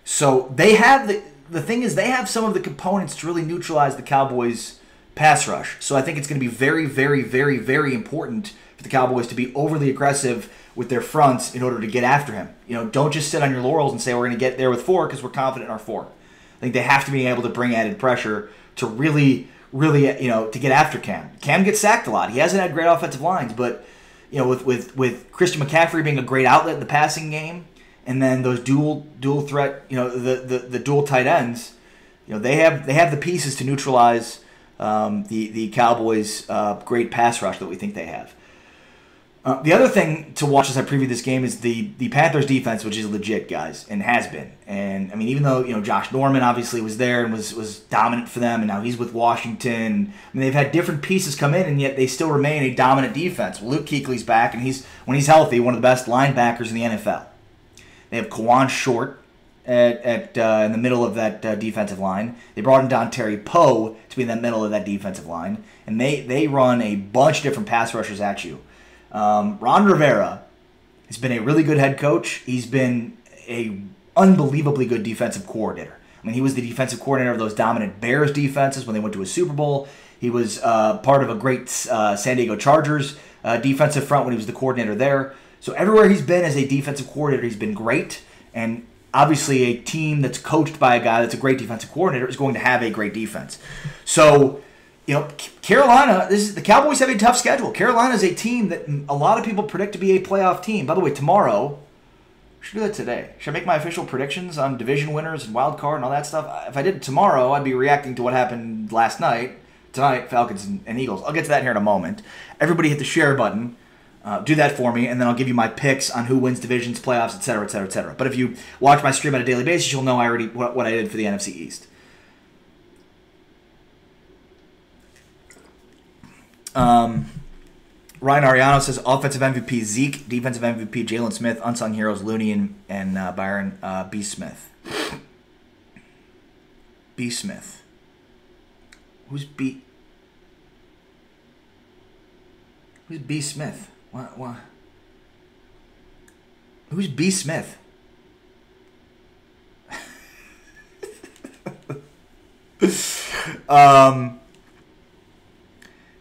A: So they have the thing is they have some of the components to really neutralize the Cowboys' pass rush. So I think it's going to be very, very, very, very important for the Cowboys to be overly aggressive with their fronts in order to get after him. Don't just sit on your laurels and say we're going to get there with 4 because we're confident in our 4. I think they have to be able to bring added pressure to really, to get after Cam. Cam gets sacked a lot. He hasn't had great offensive lines, but with Christian McCaffrey being a great outlet in the passing game, and then those dual threat, the dual tight ends, they have the pieces to neutralize the Cowboys' great pass rush that we think they have. The other thing to watch as I preview this game is the Panthers defense, which is legit, guys, and has been. And I mean, even though Josh Norman obviously was there and was dominant for them, and now he's with Washington. I mean, they've had different pieces come in, and yet they still remain a dominant defense. Luke Kuechly's back, and when he's healthy, one of the best linebackers in the NFL. They have Kawan Short in the middle of that defensive line. They brought in Dontari Poe to be in the middle of that defensive line, and they run a bunch of different pass rushers at you. Ron Rivera has been a really good head coach. He's been a unbelievably good defensive coordinator. I mean, he was the defensive coordinator of those dominant Bears defenses when they went to a Super Bowl. He was part of a great San Diego Chargers defensive front when he was the coordinator there. So everywhere he's been as a defensive coordinator, he's been great. And obviously a team that's coached by a guy that's a great defensive coordinator is going to have a great defense. So, Carolina, the Cowboys have a tough schedule. Carolina is a team that a lot of people predict to be a playoff team. By the way, tomorrow, I should do that today. Should I make my official predictions on division winners and wild card and all that stuff? If I did it tomorrow, I'd be reacting to what happened last night. tonight, Falcons and Eagles. I'll get to that here in a moment. Everybody hit the share button. Do that for me, and then I'll give you my picks on who wins divisions, playoffs, etc., etc., etc. But if you watch my stream on a daily basis, you'll know I already what I did for the NFC East. Ryan Ariano says offensive MVP Zeke, defensive MVP Jalen Smith, unsung heroes Looney and Byron B. Smith. B. Smith. Who's B? Who's B. Smith? What? Who's B. Smith?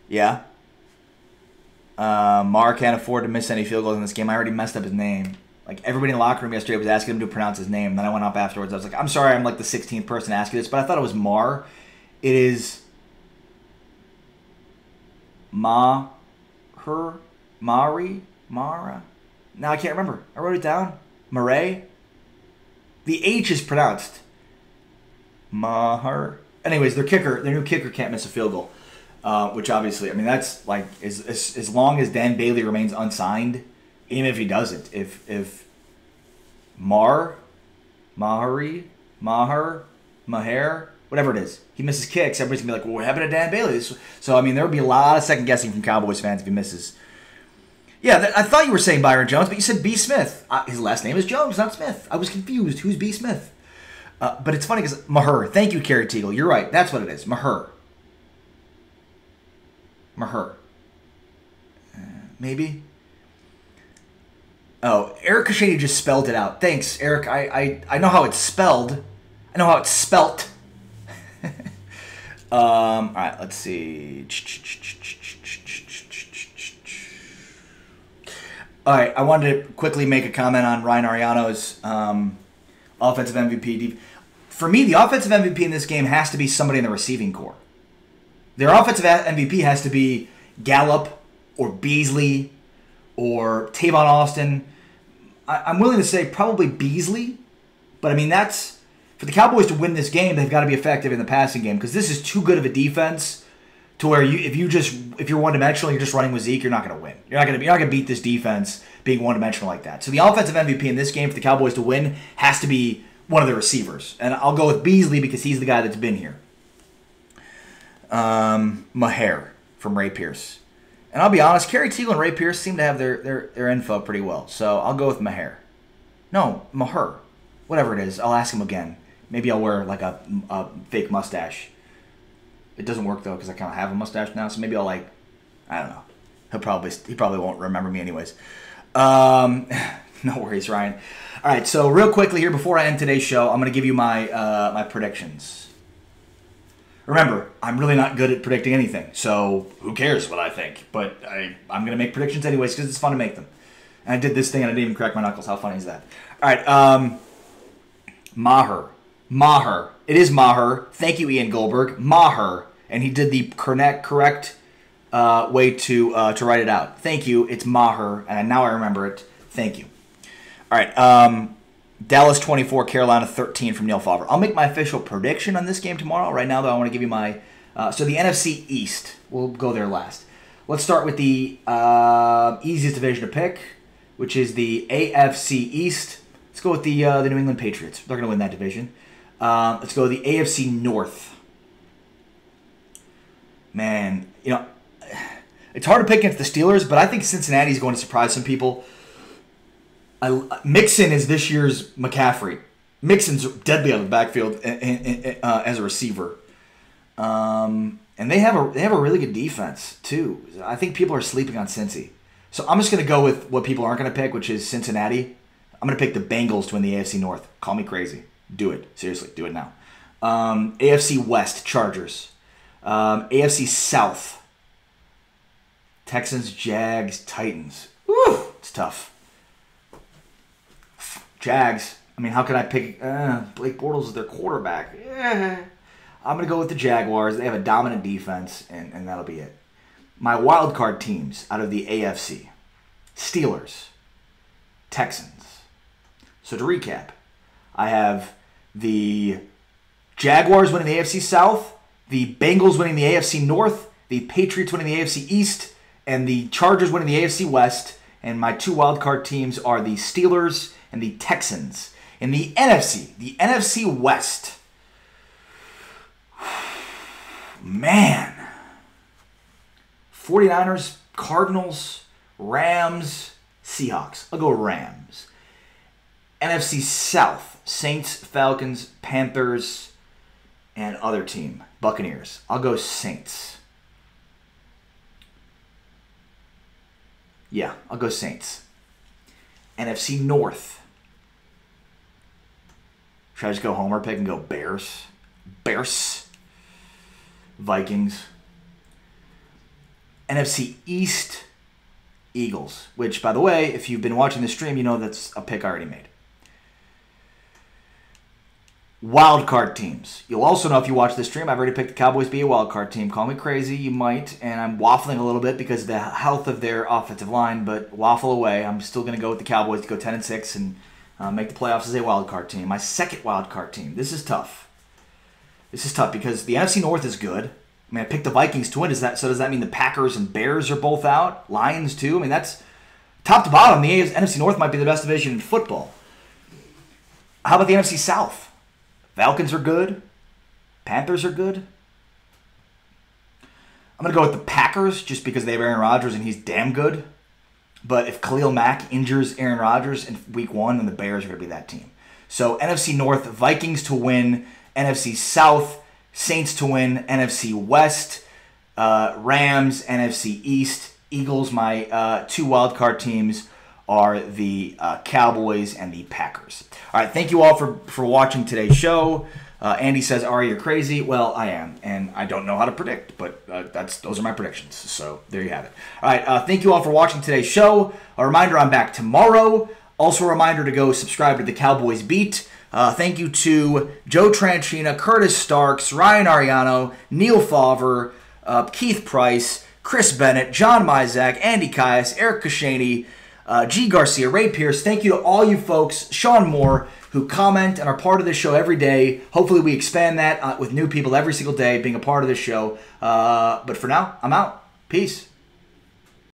A: Yeah. Mark can't afford to miss any field goals in this game. I already messed up his name. Like, everybody in the locker room yesterday was asking him to pronounce his name. And then I went up afterwards. I was like, I'm sorry I'm like the 16th person to ask you this, but I thought it was Mar. It is Mara? No, I can't remember. I wrote it down. Murray? The H is pronounced Maher. Anyways, their new kicker can't miss a field goal. Which obviously, I mean, that's like as long as Dan Bailey remains unsigned, even if he doesn't, if Maher, whatever it is, he misses kicks, everybody's gonna be like, well, what happened to Dan Bailey? So I mean, there would be a lot of second guessing from Cowboys fans if he misses. Yeah, I thought you were saying Byron Jones, but you said B. Smith. His last name is Jones, not Smith. I was confused. Who's B. Smith? But it's funny because Maher. Thank you, Kerry Teagle. You're right. That's what it is. Maher. Maybe. Oh, Eric Kashady just spelled it out. Thanks, Eric. I know how it's spelled. I know how it's spelt. All right, let's see. All right, I wanted to quickly make a comment on Ryan Ariano's offensive MVP. For me, the offensive MVP in this game has to be somebody in the receiving corps. Their offensive MVP has to be Gallup or Beasley or Tavon Austin. I'm willing to say probably Beasley, but I mean, that's for the Cowboys to win this game, they've got to be effective in the passing game because this is too good of a defense to where if you're one dimensional, you're just running with Zeke, you're not going to win. You're not going to beat this defense being one dimensional like that. So the offensive MVP in this game for the Cowboys to win has to be one of the receivers, and I'll go with Beasley because he's the guy that's been here. Maher from Ray Pierce. And I'll be honest, Kerry Teagle and Ray Pierce seem to have their info pretty well. So I'll go with Maher. No, Maher. Whatever it is, I'll ask him again. Maybe I'll wear like a fake mustache. It doesn't work though because I kind of have a mustache now. So maybe I'll I don't know. He probably won't remember me anyways. No worries, Ryan. All right, so real quickly here before I end today's show, I'm going to give you my my predictions. Remember, I'm really not good at predicting anything, so who cares what I think? But I'm going to make predictions anyways because it's fun to make them. And I did this thing and I didn't even crack my knuckles. How funny is that? All right, Maher. It is Maher. Thank you, Ian Goldberg. Maher. And he did the correct way to write it out. Thank you. It's Maher, and now I remember it. Thank you. All right, Dallas 24, Carolina 13 from Neil Favre. I'll make my official prediction on this game tomorrow. Right now, though, I want to give you my... so the NFC East. We'll go there last. Let's start with the easiest division to pick, which is the AFC East. Let's go with the New England Patriots. They're going to win that division. Let's go with the AFC North. Man, it's hard to pick against the Steelers, but I think Cincinnati's going to surprise some people. Mixon is this year's McCaffrey. Mixon's deadly on the backfield as a receiver, and they have a really good defense too. I think people are sleeping on Cincy, so I'm just going to go with what people aren't going to pick, which is Cincinnati. I'm going to pick the Bengals to win the AFC North. Call me crazy. Do it seriously. Do it now. AFC West Chargers. AFC South Texans, Jags, Titans. Woo, it's tough. Jags. I mean, how could I pick Blake Bortles as their quarterback? I'm going to go with the Jaguars. They have a dominant defense, and that'll be it. My wild card teams out of the AFC. Steelers. Texans. So to recap, I have the Jaguars winning the AFC South, the Bengals winning the AFC North, the Patriots winning the AFC East, and the Chargers winning the AFC West. And my 2 wildcard teams are the Steelers and the Texans. In the NFC West, man, 49ers, Cardinals, Rams, Seahawks. I'll go Rams. NFC South, Saints, Falcons, Panthers, and other team, Buccaneers. I'll go Saints. Yeah, I'll go Saints. NFC North. Should I just go homer pick and go Bears? Bears. Vikings. NFC East, Eagles. Which, by the way, if you've been watching the stream, you know that's a pick I already made. Wildcard teams. You'll also know if you watch this stream, I've already picked the Cowboys to be a wildcard team. Call me crazy, you might, and I'm waffling a little bit because of the health of their offensive line, but waffle away. I'm still going to go with the Cowboys to go 10-6 and make the playoffs as a wildcard team. My second wildcard team. This is tough. This is tough because the NFC North is good. I mean, I picked the Vikings to win. Does that mean the Packers and Bears are both out? Lions too? I mean, that's top to bottom. The NFC North might be the best division in football. How about the NFC South? Falcons are good. Panthers are good. I'm going to go with the Packers just because they have Aaron Rodgers and he's damn good. But if Khalil Mack injures Aaron Rodgers in week 1, then the Bears are going to be that team. So NFC North, Vikings to win. NFC South, Saints to win. NFC West, Rams. NFC East, Eagles. My 2 wildcard teams are the Cowboys and the Packers. All right, thank you all for watching today's show. Andy says, Ari, you're crazy. Well, I am, and I don't know how to predict, but those are my predictions. So there you have it. All right, thank you all for watching today's show. A reminder, I'm back tomorrow. Also a reminder to go subscribe to the Cowboys Beat. Thank you to Joe Tranchina, Curtis Starks, Ryan Ariano, Neil Favre, Keith Price, Chris Bennett, John Mizak, Andy Caius, Eric Kashani, G. Garcia, Ray Pierce. Thank you to all you folks, Sean Moore, who comment and are part of this show every day. Hopefully we expand that with new people every single day being a part of this show. But for now, I'm out. Peace.